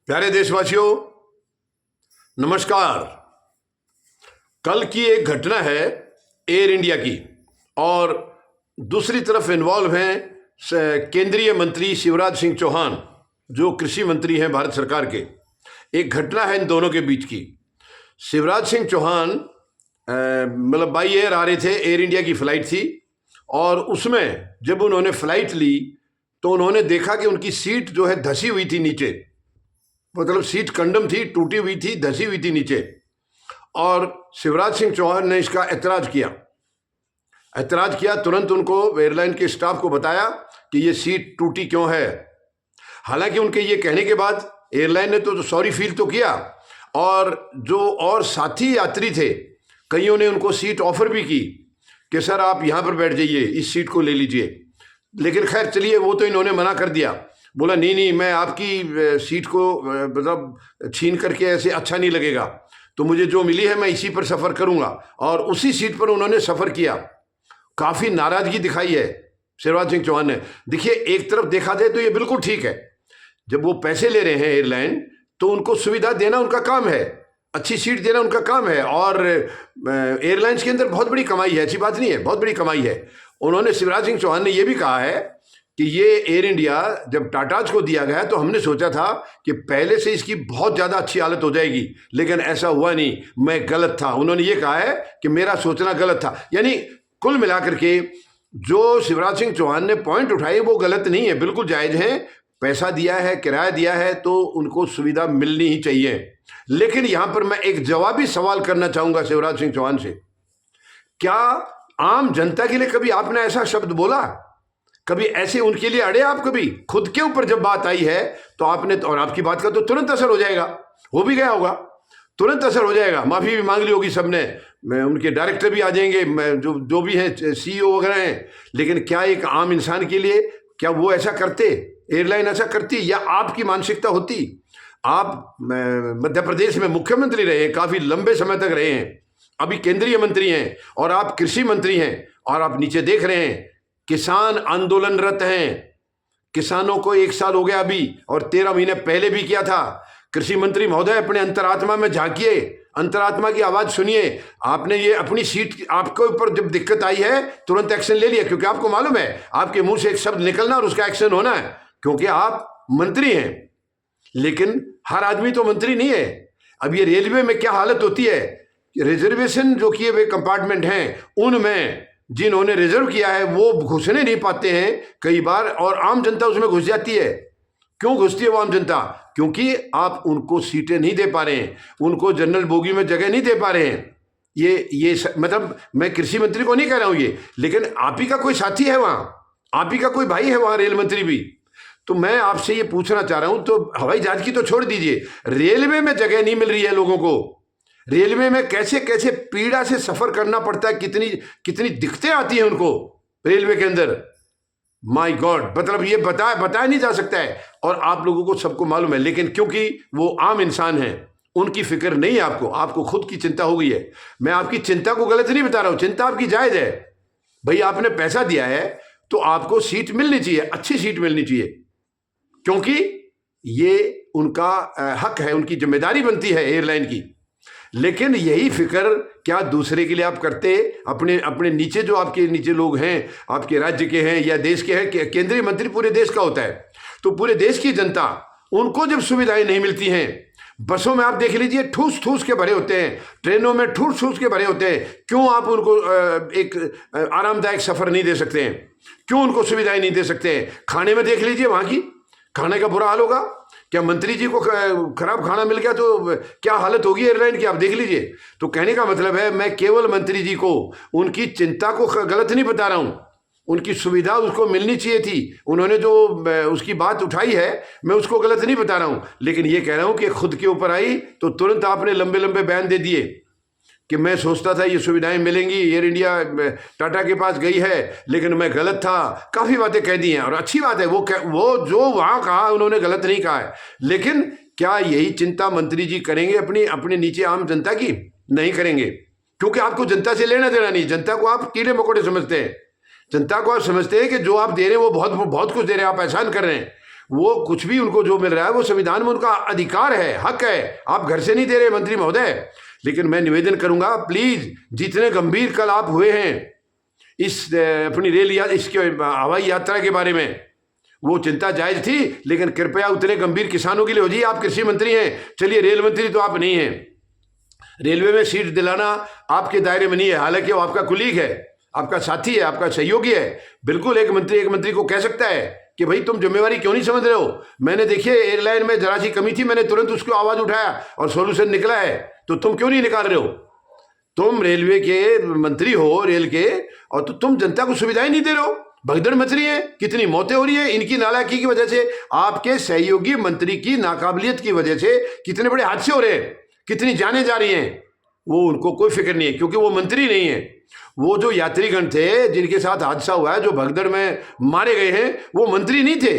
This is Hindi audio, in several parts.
प्यारे देशवासियों, नमस्कार। कल की एक घटना है एयर इंडिया की, और दूसरी तरफ इन्वॉल्व हैं केंद्रीय मंत्री शिवराज सिंह चौहान, जो कृषि मंत्री हैं भारत सरकार के। एक घटना है इन दोनों के बीच की। शिवराज सिंह चौहान मतलब बाई एयर आ रहे थे, एयर इंडिया की फ़्लाइट थी, और उसमें जब उन्होंने फ़्लाइट ली तो उन्होंने देखा कि उनकी सीट जो है धसी हुई थी नीचे, मतलब सीट कंडम थी, टूटी हुई थी, धसी हुई थी नीचे। और शिवराज सिंह चौहान ने इसका ऐतराज़ किया। तुरंत उनको एयरलाइन के स्टाफ को बताया कि ये सीट टूटी क्यों है। हालांकि उनके ये कहने के बाद एयरलाइन ने तो सॉरी फील तो किया, और जो और साथी यात्री थे कईयों ने उनको सीट ऑफर भी की कि सर आप यहाँ पर बैठ जाइए, इस सीट को ले लीजिए। लेकिन खैर चलिए, वो तो इन्होंने मना कर दिया। बोला नहीं, मैं आपकी सीट को मतलब छीन करके ऐसे अच्छा नहीं लगेगा, तो मुझे जो मिली है मैं इसी पर सफ़र करूँगा। और उसी सीट पर उन्होंने सफ़र किया। काफ़ी नाराज़गी दिखाई है शिवराज सिंह चौहान ने। देखिए, एक तरफ देखा जाए तो ये बिल्कुल ठीक है। जब वो पैसे ले रहे हैं एयरलाइन, तो उनको सुविधा देना उनका काम है, अच्छी सीट देना उनका काम है। और एयरलाइंस के अंदर बहुत बड़ी कमाई है, ऐसी बात नहीं है, बहुत बड़ी कमाई है। उन्होंने, शिवराज सिंह चौहान ने यह भी कहा है कि ये एयर इंडिया जब टाटाज को दिया गया तो हमने सोचा था कि पहले से इसकी बहुत ज़्यादा अच्छी हालत हो जाएगी, लेकिन ऐसा हुआ नहीं, मैं गलत था। उन्होंने ये कहा है कि मेरा सोचना गलत था। यानी कुल मिलाकर के जो शिवराज सिंह चौहान ने पॉइंट उठाए वो गलत नहीं है, बिल्कुल जायज़ हैं। पैसा दिया है, किराया दिया है, तो उनको सुविधा मिलनी ही चाहिए। लेकिन यहां पर मैं एक जवाबी सवाल करना चाहूंगा शिवराज सिंह चौहान से। क्या आम जनता के लिए कभी आपने ऐसा शब्द बोला? कभी ऐसे उनके लिए अड़े आप? कभी खुद के ऊपर जब बात आई है तो आपने, और आपकी बात का तो तुरंत असर हो जाएगा, हो भी गया होगा, तुरंत असर हो जाएगा। माफ़ी भी मांग ली होगी सबने, उनके डायरेक्टर भी आ जाएंगे, जो भी हैं, सीईओ वगैरह हैं। लेकिन क्या एक आम इंसान के लिए, क्या वो ऐसा करते? एयरलाइन ऐसा करती? या आपकी मानसिकता होती? आप मध्य प्रदेश में मुख्यमंत्री रहे हैं, काफ़ी लंबे समय तक रहे हैं, अभी केंद्रीय मंत्री हैं, और आप कृषि मंत्री हैं, और आप नीचे देख रहे हैं किसान आंदोलनरत हैं। किसानों को 1 साल हो गया अभी, और 13 महीने पहले भी किया था। कृषि मंत्री महोदय, अपने अंतरात्मा में झांकिए, अंतरात्मा की आवाज सुनिए। आपने ये अपनी सीट, आपके ऊपर जब दिक्कत आई है तुरंत एक्शन ले लिया, क्योंकि आपको मालूम है आपके मुंह से एक शब्द निकलना और उसका एक्शन होना है, क्योंकि आप मंत्री हैं। लेकिन हर आदमी तो मंत्री नहीं है। अब ये रेलवे में क्या हालत होती है, रिजर्वेशन जो किए हुए कंपार्टमेंट हैं उनमें जिन्होंने रिजर्व किया है वो घुसने नहीं पाते हैं कई बार, और आम जनता उसमें घुस जाती है। क्यों घुसती है वो आम जनता? क्योंकि आप उनको सीटें नहीं दे पा रहे हैं, उनको जनरल बोगी में जगह नहीं दे पा रहे हैं। ये मतलब मैं कृषि मंत्री को नहीं कह रहा हूं ये, लेकिन आप ही का कोई साथी है वहां, आप ही का कोई भाई है वहां, रेल मंत्री भी। तो मैं आपसे ये पूछना चाह रहा हूं, तो हवाई जहाज की तो छोड़ दीजिए, रेलवे में जगह नहीं मिल रही है लोगों को। रेलवे में कैसे कैसे पीड़ा से सफर करना पड़ता है, कितनी कितनी दिक्कतें आती हैं उनको रेलवे के अंदर। माय गॉड, मतलब ये बताया नहीं जा सकता है, और आप लोगों को सबको मालूम है। लेकिन क्योंकि वो आम इंसान हैं, उनकी फिक्र नहीं है आपको खुद की चिंता हो गई है। मैं आपकी चिंता को गलत नहीं बता रहा हूं, चिंता आपकी जायज है। भाई आपने पैसा दिया है तो आपको सीट मिलनी चाहिए, अच्छी सीट मिलनी चाहिए, क्योंकि ये उनका हक है, उनकी जिम्मेदारी बनती है एयरलाइन की। लेकिन यही फिक्र क्या दूसरे के लिए आप करते? अपने नीचे जो आपके नीचे लोग हैं, आपके राज्य के हैं या देश के हैं, केंद्रीय मंत्री पूरे देश का होता है, तो पूरे देश की जनता, उनको जब सुविधाएं नहीं मिलती हैं, बसों में आप देख लीजिए ठूस ठूस के भरे होते हैं, ट्रेनों में ठूस ठूस के भरे होते हैं, क्यों आप उनको एक आरामदायक सफर नहीं दे सकते हैं? क्यों उनको सुविधाएं नहीं दे सकते हैं? खाने में देख लीजिए, वहां की खाने का बुरा हाल होगा। क्या मंत्री जी को खराब खाना मिल गया तो क्या हालत होगी एयरलाइन की, आप देख लीजिए। तो कहने का मतलब है, मैं केवल मंत्री जी को, उनकी चिंता को गलत नहीं बता रहा हूं, उनकी सुविधा उसको मिलनी चाहिए थी, उन्होंने जो उसकी बात उठाई है मैं उसको गलत नहीं बता रहा हूं। लेकिन ये कह रहा हूं कि खुद के ऊपर आई तो तुरंत आपने लंबे लंबे बयान दे दिए कि मैं सोचता था ये सुविधाएं मिलेंगी, एयर इंडिया टाटा के पास गई है, लेकिन मैं गलत था। काफ़ी बातें कह दी हैं, और अच्छी बात है, वो जो वहाँ कहा उन्होंने गलत नहीं कहा है। लेकिन क्या यही चिंता मंत्री जी करेंगे अपने नीचे आम जनता की? नहीं करेंगे, क्योंकि आपको जनता से लेना देना नहीं। जनता को आप कीड़े मकोड़े समझते हैं, जनता को आप समझते हैं कि जो आप दे रहे हैं वो बहुत बहुत कुछ दे रहे हैं, आप एहसान कर रहे हैं। वो कुछ भी उनको जो मिल रहा है वो संविधान में उनका अधिकार है, हक है। आप घर से नहीं दे रहे मंत्री महोदय। लेकिन मैं निवेदन करूंगा, प्लीज जितने गंभीर कल आप हुए हैं इस अपनी रेल या इसके हवाई यात्रा के बारे में, वो चिंता जायज थी, लेकिन कृपया उतने गंभीर किसानों के लिए हो जाइए। आप कृषि मंत्री हैं, चलिए रेल मंत्री तो आप नहीं हैं। रेलवे में सीट दिलाना आपके दायरे में नहीं है, हालांकि वो आपका कुलीग है, आपका साथी है, आपका सहयोगी है। बिल्कुल एक मंत्री को कह सकता है कि भाई तुम जिम्मेवारी क्यों नहीं समझ रहे हो। मैंने देखिए एयरलाइन में जरा सी कमी थी, मैंने तुरंत उसको आवाज उठाया और सॉल्यूशन निकला है, तो तुम क्यों नहीं निकाल रहे हो। तुम रेलवे के मंत्री हो, रेल के, और तो तुम जनता को सुविधाएं नहीं दे रहे हो। भगदड़ मच रही है, कितनी मौतें हो रही है इनकी नालायकी की वजह से, आपके सहयोगी मंत्री की नाकाबिलियत की वजह से कितने बड़े हादसे हो रहे हैं, कितनी जानें जा रही हैं। वो उनको कोई फिक्र नहीं है, क्योंकि वो मंत्री नहीं है। वो जो यात्रीगण थे जिनके साथ हादसा हुआ है, जो भगदड़ में मारे गए हैं, वो मंत्री नहीं थे।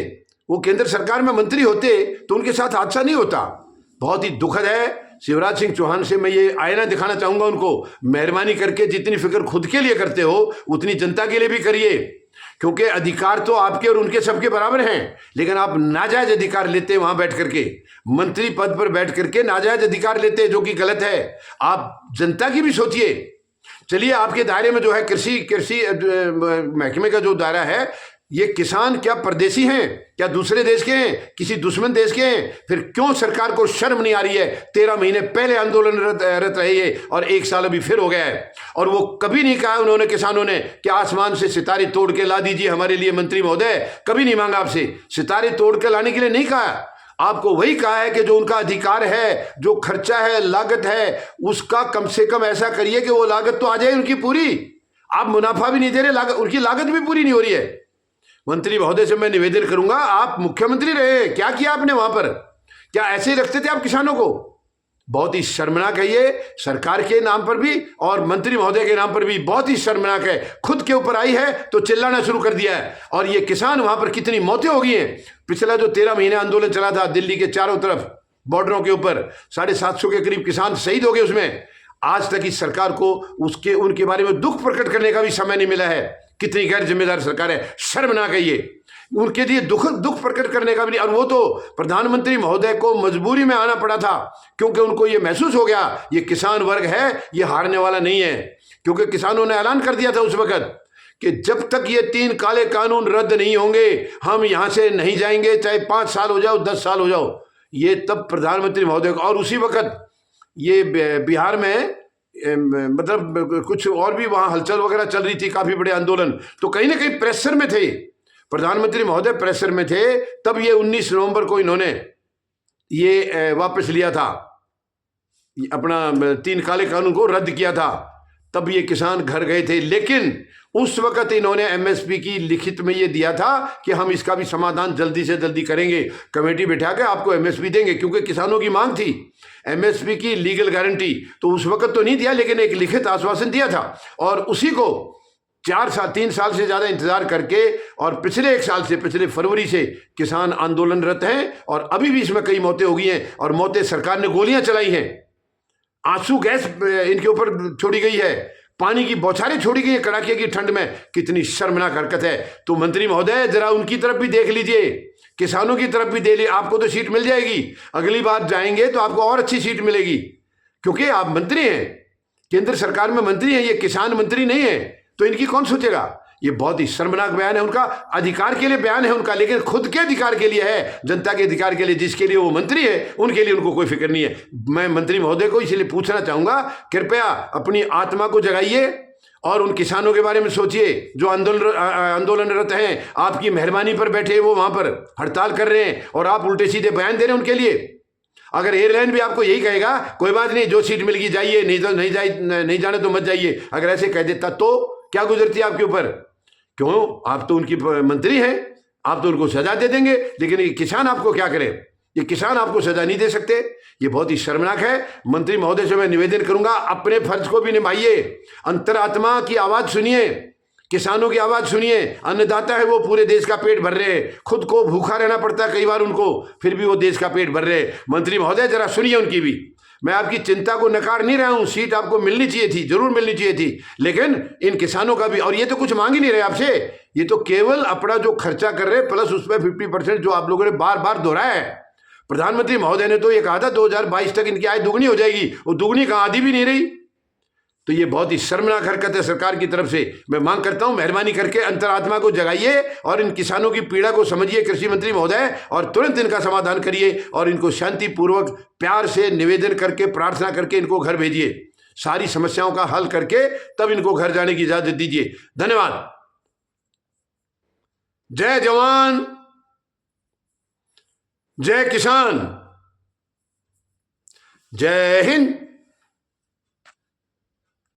वो केंद्र सरकार में मंत्री होते तो उनके साथ हादसा नहीं होता। बहुत ही दुखद है। शिवराज सिंह चौहान से मैं ये आईना दिखाना चाहूंगा उनको, मेहरबानी करके जितनी फिक्र खुद के लिए करते हो उतनी जनता के लिए भी करिए, क्योंकि अधिकार तो आपके और उनके सबके बराबर हैं। लेकिन आप नाजायज अधिकार लेते हैं वहां बैठ करके, मंत्री पद पर बैठ करके नाजायज अधिकार लेते हैं, जो कि गलत है। आप जनता की भी सोचिए। चलिए आपके दायरे में जो है कृषि महकमे का जो दायरा है, ये किसान क्या परदेसी हैं, क्या दूसरे देश के हैं, किसी दुश्मन देश के हैं। फिर क्यों सरकार को शर्म नहीं आ रही है। 13 महीने पहले आंदोलनरत रही है और 1 साल अभी फिर हो गया है, और वो कभी नहीं कहा उन्होंने, किसानों ने, कि आसमान से सितारे तोड़ के ला दीजिए हमारे लिए मंत्री महोदय। कभी नहीं मांगा आपसे, सितारे तोड़ के लाने के लिए नहीं कहा। आपको वही कहा है कि जो उनका अधिकार है, जो खर्चा है, लागत है, उसका कम से कम ऐसा करिए कि वो लागत तो आ जाए उनकी पूरी। आप मुनाफा भी नहीं दे रहे, उनकी लागत भी पूरी नहीं हो रही है। मंत्री महोदय से मैं निवेदन करूंगा, आप मुख्यमंत्री रहे, क्या किया आपने वहां पर? क्या ऐसे ही रखते थे आप किसानों को? बहुत ही शर्मनाक है ये, सरकार के नाम पर भी और मंत्री महोदय के नाम पर भी बहुत ही शर्मनाक है। खुद के ऊपर आई है तो चिल्लाना शुरू कर दिया है। और ये किसान, वहां पर कितनी मौतें हो गई हैं। पिछला जो 13 महीने आंदोलन चला था दिल्ली के चारों तरफ बॉर्डरों के ऊपर, 750 के करीब किसान शहीद हो गए उसमें। आज तक इस सरकार को उनके बारे में दुख प्रकट करने का भी समय नहीं मिला है। कितनी गैर जिम्मेदार सरकार है, शर्मनाक है ये। उनके लिए दुख प्रकट करने का भी नहीं। और वो तो प्रधानमंत्री महोदय को मजबूरी में आना पड़ा था, क्योंकि उनको ये महसूस हो गया ये किसान वर्ग है, ये हारने वाला नहीं है। क्योंकि किसानों ने ऐलान कर दिया था उस वक्त कि जब तक ये 3 काले कानून रद्द नहीं होंगे हम यहां से नहीं जाएंगे, चाहे 5 साल हो जाओ, 10 साल हो जाओ। ये तब प्रधानमंत्री महोदय को, और उसी वक्त ये बिहार में मतलब कुछ और भी वहां हलचल वगैरह चल रही थी, काफी बड़े आंदोलन, तो कहीं ना कहीं प्रेशर में थे प्रधानमंत्री महोदय, प्रेशर में थे। तब ये 19 नवंबर को इन्होंने ये वापस लिया था, अपना 3 काले कानून को रद्द किया था। तब ये किसान घर गए थे, लेकिन उस वक्त इन्होंने एमएसपी की लिखित में ये दिया था कि हम इसका भी समाधान जल्दी से जल्दी करेंगे, कमेटी बिठा के आपको एमएसपी देंगे, क्योंकि किसानों की मांग थी एमएसपी की लीगल गारंटी। तो उस वक्त तो नहीं दिया, लेकिन एक लिखित आश्वासन दिया था, और उसी को 3 साल से ज्यादा इंतजार करके, और पिछले 1 साल से, पिछले फरवरी से किसान आंदोलनरत हैं। और अभी भी इसमें कई मौतें हो गई हैं, और मौतें सरकार ने गोलियां चलाई हैं, आंसू गैस इनके ऊपर छोड़ी गई है, पानी की बौछारें छोड़ी गई है कड़ाके की ठंड में। कितनी शर्मनाक हरकत है। तो मंत्री महोदय जरा उनकी तरफ भी देख लीजिए, किसानों की तरफ भी दे लीजिए। आपको तो सीट मिल जाएगी, अगली बार जाएंगे तो आपको और अच्छी सीट मिलेगी, क्योंकि आप मंत्री हैं, केंद्र सरकार में मंत्री हैं, ये किसान मंत्री नहीं है। तो इनकी कौन सोचेगा। ये बहुत ही शर्मनाक बयान है उनका, अधिकार के लिए बयान है उनका, लेकिन खुद के अधिकार के लिए है, जनता के अधिकार के लिए, जिसके लिए वो मंत्री है उनके लिए उनको कोई फिक्र नहीं है। मैं मंत्री महोदय को इसलिए पूछना चाहूंगा, कृपया अपनी आत्मा को जगाइए और उन किसानों के बारे में सोचिए जो आंदोलनरत हैं, आपकी मेहरबानी पर बैठे वो वहां पर हड़ताल कर रहे हैं, और आप उल्टे सीधे बयान दे रहे हैं उनके लिए। अगर एयरलाइन भी आपको यही कहेगा कोई बात नहीं, जो सीट मिल गई जाइए, नहीं जाने तो मत जाइए, अगर ऐसे कह देता तो क्या गुजरती है आपके ऊपर। क्यों, आप तो उनकी मंत्री हैं, आप तो उनको सजा दे देंगे, लेकिन ये किसान आपको क्या करे। ये किसान आपको सजा नहीं दे सकते। ये बहुत ही शर्मनाक है। मंत्री महोदय से मैं निवेदन करूंगा, अपने फर्ज को भी निभाइए, अंतरात्मा की आवाज सुनिए, किसानों की आवाज सुनिए। अन्नदाता है वो, पूरे देश का पेट भर रहे हैं, खुद को भूखा रहना पड़ता है कई बार उनको, फिर भी वो देश का पेट भर रहे हैं। मंत्री महोदय जरा सुनिए उनकी भी। मैं आपकी चिंता को नकार नहीं रहा हूं, सीट आपको मिलनी चाहिए थी, जरूर मिलनी चाहिए थी, लेकिन इन किसानों का भी, और ये तो कुछ मांग ही नहीं रहे आपसे, ये तो केवल अपना जो खर्चा कर रहे प्लस उसमें 50% जो आप लोगों ने बार बार दोहराया है। प्रधानमंत्री महोदय ने तो ये कहा था 2022 तक इनकी आय दुगनी हो जाएगी, वो दुगनी कहां, आधी भी नहीं रही। तो ये बहुत ही शर्मनाक हरकत है सरकार की तरफ से। मैं मांग करता हूं मेहरबानी करके अंतरात्मा को जगाइए और इन किसानों की पीड़ा को समझिए कृषि मंत्री महोदय, और तुरंत इनका समाधान करिए और इनको शांतिपूर्वक प्यार से निवेदन करके प्रार्थना करके इनको घर भेजिए, सारी समस्याओं का हल करके तब इनको घर जाने की इजाजत दीजिए। धन्यवाद। जय जवान, जय किसान, जय हिंद।